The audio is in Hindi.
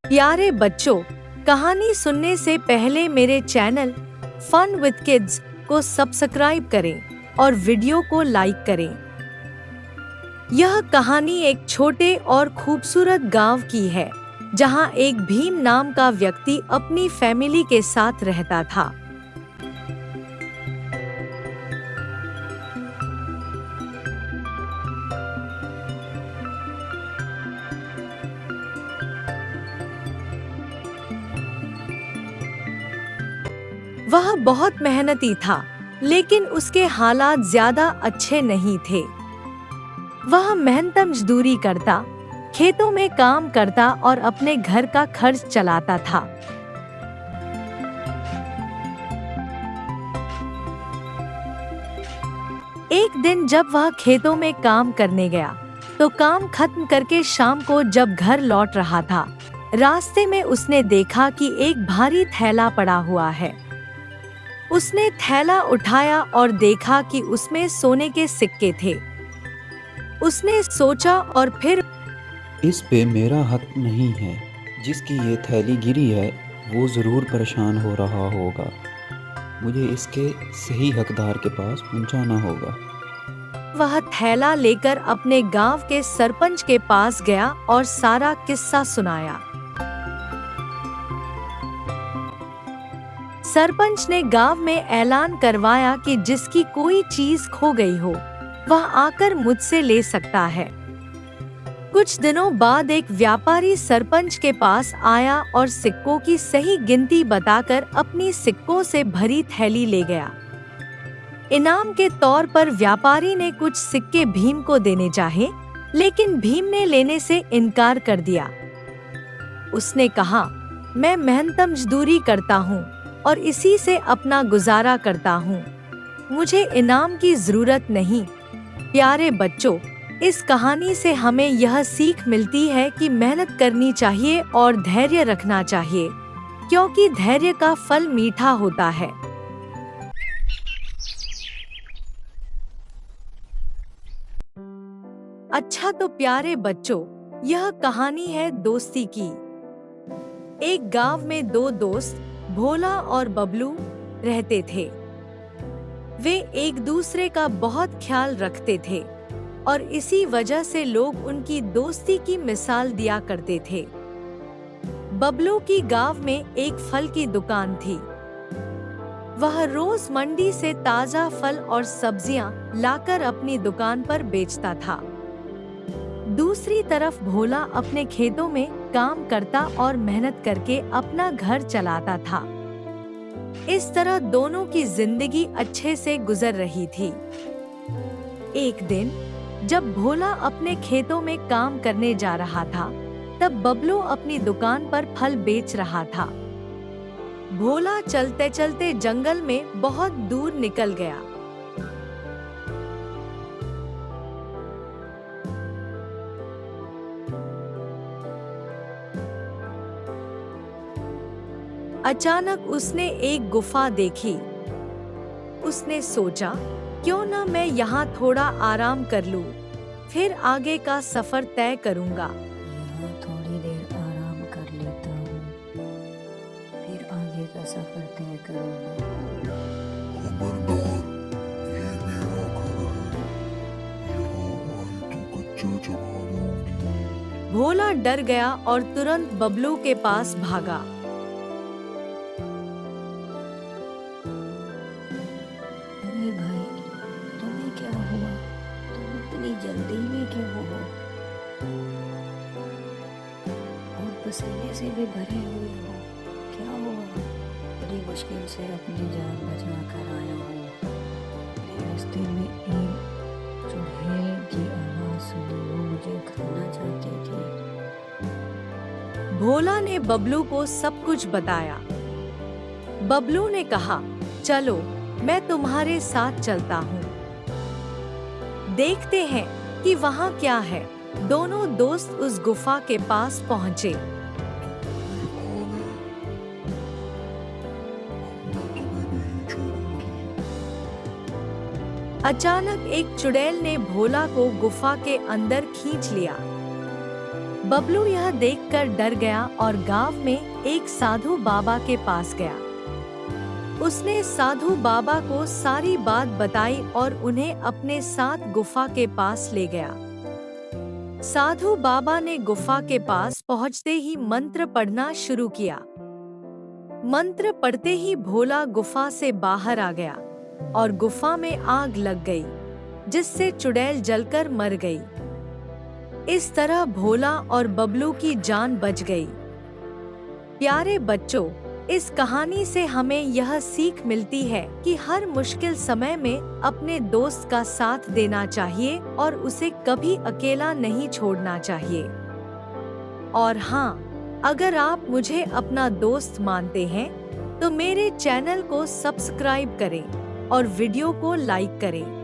प्यारे बच्चों, कहानी सुनने से पहले मेरे चैनल फन विद किड्स को सब्सक्राइब करें और वीडियो को लाइक करें। यह कहानी एक छोटे और खूबसूरत गांव की है, जहां एक भीम नाम का व्यक्ति अपनी फैमिली के साथ रहता था। वह बहुत मेहनती था, लेकिन उसके हालात ज्यादा अच्छे नहीं थे। वह मेहनत मजदूरी करता, खेतों में काम करता और अपने घर का खर्च चलाता था। एक दिन जब वह खेतों में काम करने गया, तो काम खत्म करके शाम को जब घर लौट रहा था, रास्ते में उसने देखा कि एक भारी थैला पड़ा हुआ है। उसने थैला उठाया और देखा कि उसमें सोने के सिक्के थे। उसने सोचा और फिर इस पे मेरा हक नहीं है। जिसकी ये थैली गिरी है वो ज़रूर परेशान हो रहा होगा। मुझे इसके सही हकदार के पास पहुंचाना होगा। वह थैला लेकर अपने गांव के सरपंच के पास गया और सारा किस्सा सुनाया। सरपंच ने गांव में ऐलान करवाया कि जिसकी कोई चीज खो गई हो, वह आकर मुझसे ले सकता है। कुछ दिनों बाद एक व्यापारी सरपंच के पास आया और सिक्कों की सही गिनती बताकर अपनी सिक्कों से भरी थैली ले गया। इनाम के तौर पर व्यापारी ने कुछ सिक्के भीम को देने चाहे, लेकिन भीम ने लेने से इनकार कर दिया। उसने कहा, मैं मेहनत मजदूरी करता हूँ और इसी से अपना गुजारा करता हूँ। मुझे इनाम की जरूरत नहीं। प्यारे बच्चों, इस कहानी से हमें यह सीख मिलती है कि मेहनत करनी चाहिए और धैर्य रखना चाहिए, क्योंकि धैर्य का फल मीठा होता है। अच्छा तो प्यारे बच्चों, यह कहानी है दोस्ती की। एक गांव में दो दोस्त भोला और बबलू रहते थे। वे एक दूसरे का बहुत ख्याल रखते थे और इसी वजह से लोग उनकी दोस्ती की मिसाल दिया करते थे। बबलू की गांव में एक फल की दुकान थी। वह रोज मंडी से ताजा फल और सब्जियां लाकर अपनी दुकान पर बेचता था। दूसरी तरफ भोला अपने खेतों में काम करता और मेहनत करके अपना घर चलाता था। इस तरह दोनों की जिंदगी अच्छे से गुजर रही थी। एक दिन जब भोला अपने खेतों में काम करने जा रहा था, तब बबलू अपनी दुकान पर फल बेच रहा था। भोला चलते चलते जंगल में बहुत दूर निकल गया। अचानक उसने एक गुफा देखी। उसने सोचा, क्यों न मैं यहाँ थोड़ा आराम कर लूं, फिर आगे का सफर तय करूंगा। यहाँ थोड़ी देर आराम कर लेता हूँ, फिर आगे का सफर तय करूंगा। खबरदार, ये मेरा घर है। यहाँ आए तो कच्चा जमा दूंगी। भोला डर गया और तुरंत बबलू के पास भागा। अरे भाई, तुम्हें क्या हुआ? तुम इतनी जल्दी में क्यों हो? और पसीने से भी भरे हुए हो। क्या हुआ? बड़ी मुश्किल से अपनी जान बचा कर आया हूँ। रास्ते में एक चुड़ैल की आवाज सुनी, वो मुझे खाना चाहती थी। भोला ने बबलू को सब कुछ बताया। बबलू ने कहा, चलो मैं तुम्हारे साथ चलता हूँ। देखते हैं कि वहाँ क्या है। दोनों दोस्त उस गुफा के पास पहुँचे। अचानक एक चुड़ैल ने भोला को गुफा के अंदर खींच लिया। बबलू यह देखकर डर गया और गांव में एक साधु बाबा के पास गया। उसने साधु बाबा को सारी बात बताई और उन्हें अपने साथ गुफा के पास ले गया। साधु बाबा ने गुफा के पास पहुंचते ही मंत्र पढ़ना शुरू किया। मंत्र पढ़ते ही भोला गुफा से बाहर आ गया और गुफा में आग लग गई, जिससे चुड़ैल जलकर मर गई। इस तरह भोला और बबलू की जान बच गई। प्यारे बच्चों, इस कहानी से हमें यह सीख मिलती है कि हर मुश्किल समय में अपने दोस्त का साथ देना चाहिए और उसे कभी अकेला नहीं छोड़ना चाहिए। और हाँ, अगर आप मुझे अपना दोस्त मानते हैं तो मेरे चैनल को सब्सक्राइब करें और वीडियो को लाइक करें।